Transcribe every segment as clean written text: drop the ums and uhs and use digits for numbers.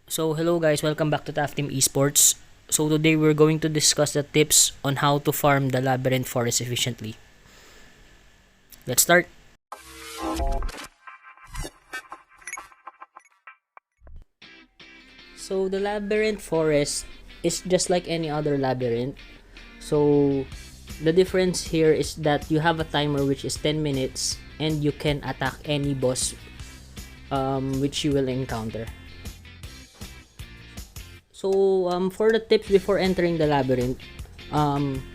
So hello guys, welcome back to TAF Team Esports. So today we're going to discuss the tips on how to farm the Labyrinth Forest efficiently. Let's start. So the Labyrinth Forest is just like any other labyrinth. So the difference here is that you have a timer which is 10 minutes and you can attack any boss which you will encounter. So for the tips before entering the labyrinth, um,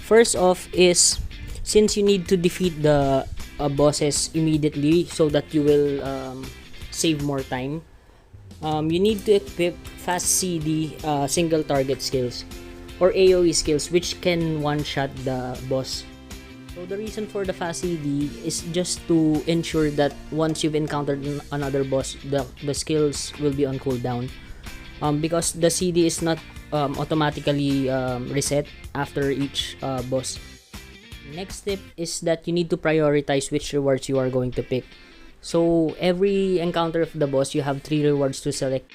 first off is since you need to defeat the bosses immediately so that you will save more time, you need to equip fast CD single target skills or AoE skills which can one-shot the boss. So the reason for the fast CD is just to ensure that once you've encountered another boss, the skills will be on cooldown. Because the CD is not automatically reset after each boss. Next tip is that you need to prioritize which rewards you are going to pick. So every encounter of the boss, you have 3 rewards to select.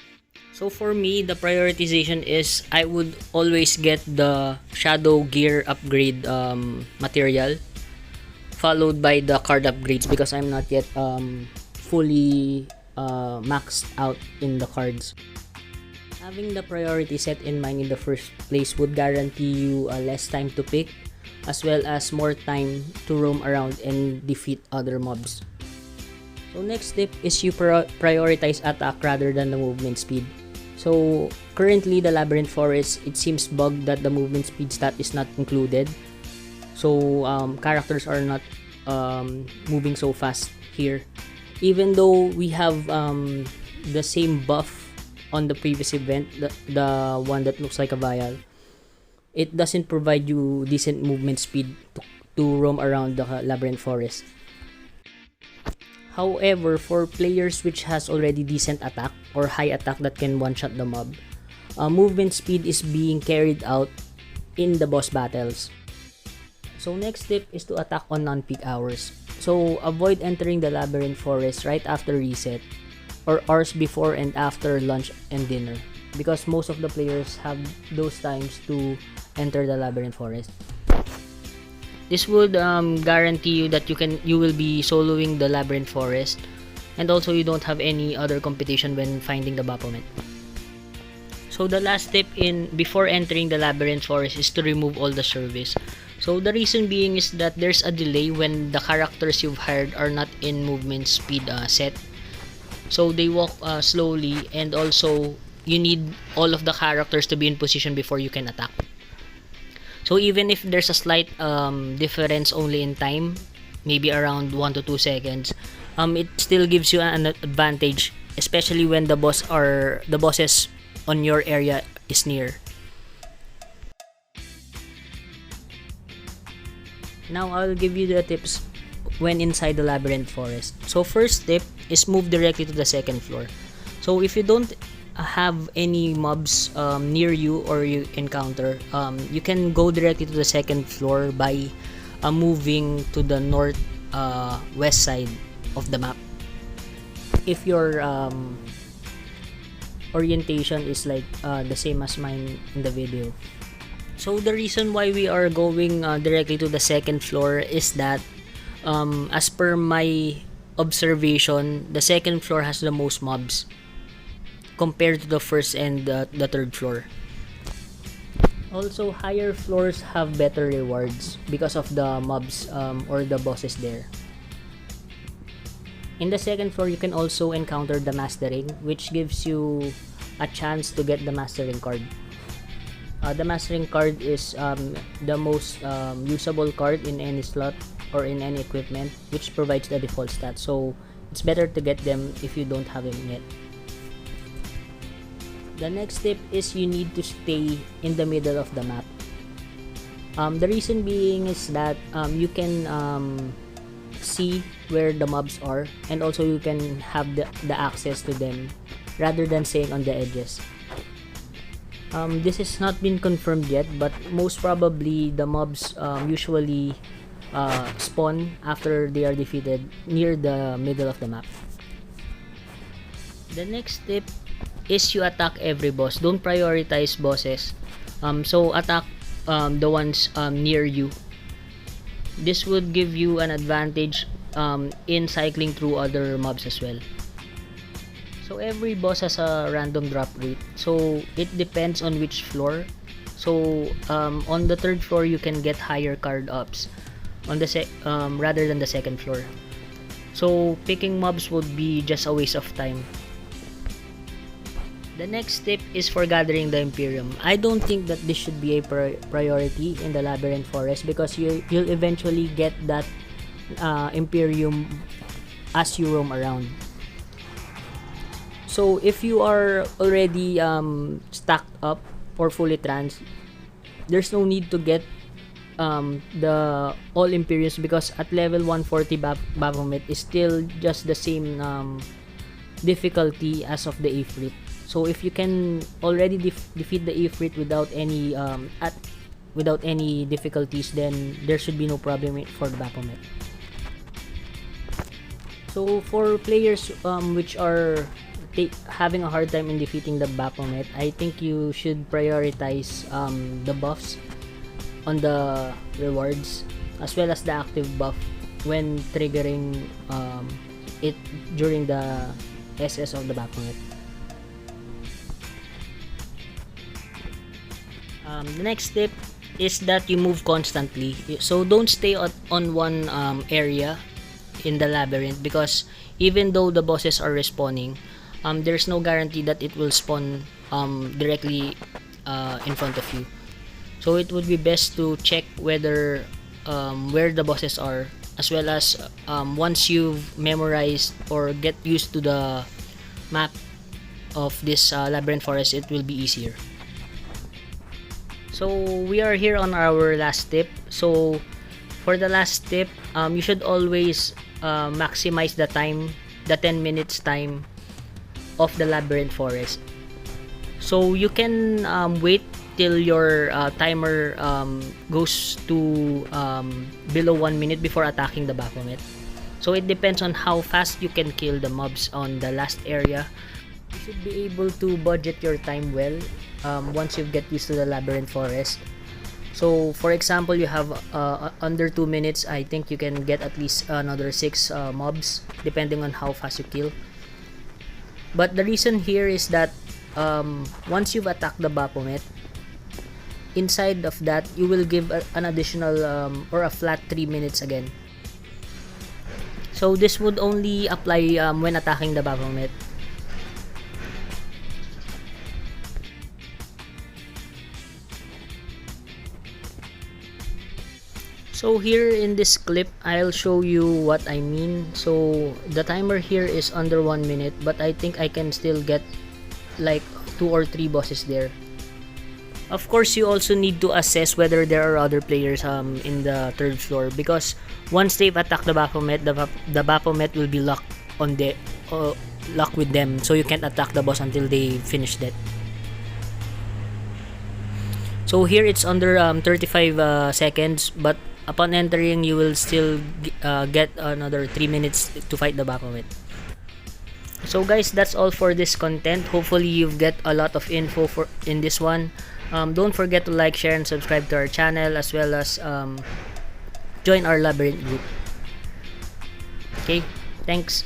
So for me, the prioritization is I would always get the shadow gear upgrade material, followed by the card upgrades because I'm not yet fully maxed out in the cards. Having the priority set in mind in the first place would guarantee you less time to pick, as well as more time to roam around and defeat other mobs. So next tip is you prioritize attack rather than the movement speed. So currently the Labyrinth Forest, it seems bugged that the movement speed stat is not included. So characters are not moving so fast here. Even though we have the same buff on the previous event, the one that looks like a vial, it doesn't provide you decent movement speed to roam around the Labyrinth Forest. However, for players which has already decent attack or high attack that can one-shot the mob, movement speed is being carried out in the boss battles. So next tip is to attack on non-peak hours. So avoid entering the Labyrinth Forest right after reset or hours before and after lunch and dinner, because most of the players have those times to enter the Labyrinth Forest. This would guarantee you that you will be soloing the Labyrinth Forest, and also you don't have any other competition when finding the Baphomet. So the last tip in before entering the Labyrinth Forest is to remove all the service. So the reason being is that there's a delay when the characters you've hired are not in movement speed set. So they walk slowly, and also you need all of the characters to be in position before you can attack. So even if there's a slight difference only in time, maybe around 1 to 2 seconds, it still gives you an advantage, especially when the bosses on your area is near. Now I'll give you the tips when inside the Labyrinth Forest. So first tip is move directly to the second floor. So if you don't have any mobs near you or you encounter, you can go directly to the second floor by moving to the north west side of the map. If your orientation is like the same as mine in the video. So the reason why we are going directly to the second floor is that as per my observation, the second floor has the most mobs compared to the first and the third floor. Also, higher floors have better rewards because of the mobs or the bosses there. In the second floor, you can also encounter the mastering, which gives you a chance to get the mastering card. The mastering card is the most usable card in any slot or in any equipment, which provides the default stat. So it's better to get them if you don't have them yet. The next tip is you need to stay in the middle of the map. The reason being is that you can see where the mobs are, and also you can have the access to them rather than staying on the edges. This has not been confirmed yet, but most probably the mobs usually spawn after they are defeated near the middle of the map. The next tip is you attack every boss. Don't prioritize bosses. So attack the ones near you. This would give you an advantage in cycling through other mobs as well. So every boss has a random drop rate. So it depends on which floor. So on the third floor you can get higher card ups on the rather than the second floor. So picking mobs would be just a waste of time. The next tip is for gathering the Imperium. I don't think that this should be a priority in the Labyrinth Forest because you'll eventually get that Imperium as you roam around. So if you are already stacked up or fully trans, there's no need to get the all Imperiums because at level 140 Baphomet is still just the same difficulty as of the Ifrit. So if you can already defeat the Ifrit without any without any difficulties, then there should be no problem for the Baphomet. So for players which are having a hard time in defeating the Baphomet, I think you should prioritize the buffs on the rewards as well as the active buff when triggering it during the SS of the Baphomet. The next tip is that you move constantly. So don't stay on one area in the labyrinth because even though the bosses are respawning, there's no guarantee that it will spawn directly in front of you. So it would be best to check whether where the bosses are, as well as once you've memorized or get used to the map of this Labyrinth Forest, it will be easier. So we are here on our last tip. So for the last tip, you should always maximize the time, the 10 minutes time of the Labyrinth Forest. So you can wait till your timer goes to below 1 minute before attacking the Baphomet. So it depends on how fast you can kill the mobs on the last area. You should be able to budget your time well once you get used to the Labyrinth Forest. So for example, you have under 2 minutes, I think you can get at least another 6 mobs depending on how fast you kill. But the reason here is that once you've attacked the Baphomet, inside of that you will give an additional or a flat 3 minutes again. So this would only apply when attacking the Baphomet. So here in this clip, I'll show you what I mean. So the timer here is under 1 minute, but I think I can still get like 2 or 3 bosses there. Of course, you also need to assess whether there are other players in the third floor, because once they've attacked the Baphomet, the Baphomet will be locked on the locked with them, so you can't attack the boss until they finish that. So here it's under 35 seconds, but upon entering you will still get another 3 minutes to fight the Baphomet. So guys, that's all for this content. Hopefully you've get a lot of info in this one. Don't forget to like, share, and subscribe to our channel, as well as join our Labyrinth group. Okay, thanks.